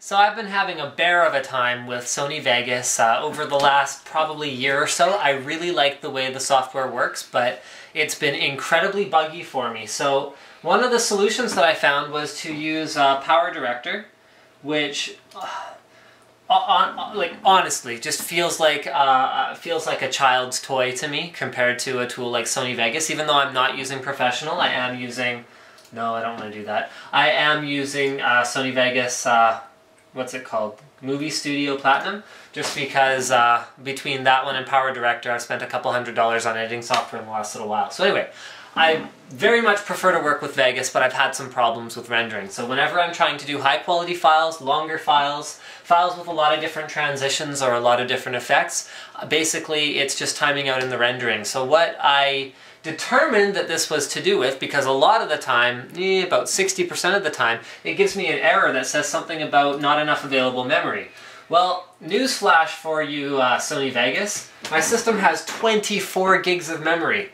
So I've been having a bear of a time with Sony Vegas over the last probably year or so. I really like the way the software works, but it's been incredibly buggy for me. So one of the solutions that I found was to use Power Director, which honestly just feels like a child's toy to me compared to a tool like Sony Vegas. Even though I'm not using professional, I am using... No, I don't want to do that. I am using Sony Vegas... what's it called? Movie Studio Platinum, just because between that one and Power Director I've spent a couple $100s on editing software in the last little while. So anyway, I very much prefer to work with Vegas, but I've had some problems with rendering. So whenever I'm trying to do high quality files, longer files, files with a lot of different transitions or a lot of different effects, basically it's just timing out in the rendering. So what I determined that this was to do with, because a lot of the time, about 60% of the time, it gives me an error that says something about not enough available memory. Well, newsflash for you Sony Vegas, my system has 24 gigs of memory.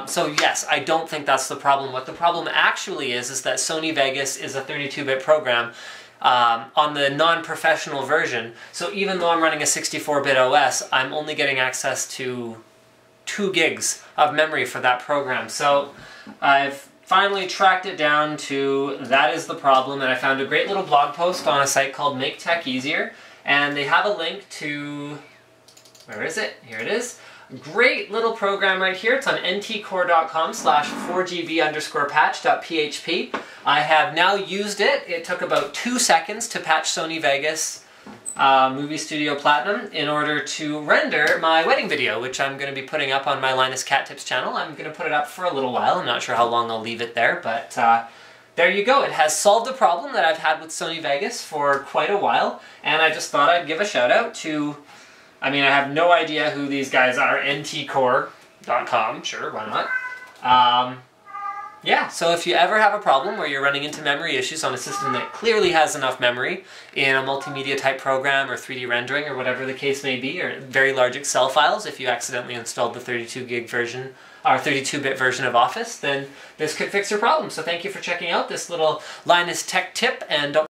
So yes, I don't think that's the problem. What the problem actually is that Sony Vegas is a 32-bit program on the non-professional version, so even though I'm running a 64-bit OS, I'm only getting access to 2 gigs of memory for that program. So I've finally tracked it down to that is the problem, and I found a great little blog post on a site called Make Tech Easier, and they have a link to, where is it? Here it is. Great little program right here. It's on ntcore.com/4gb_patch.php. I have now used it. It took about 2 seconds to patch Sony Vegas Movie Studio Platinum in order to render my wedding video, which I'm going to be putting up on my Linus Cat Tips channel. I'm going to put it up for a little while. I'm not sure how long I'll leave it there, but there you go. It has solved a problem that I've had with Sony Vegas for quite a while, and I just thought I'd give a shout out to, I mean, I have no idea who these guys are, ntcore.com, sure, why not? Yeah, so if you ever have a problem where you're running into memory issues on a system that clearly has enough memory in a multimedia type program or 3D rendering or whatever the case may be, or very large Excel files, if you accidentally installed the 32-gig version or 32-bit version of Office, then this could fix your problem. So thank you for checking out this little Linus tech tip, and don't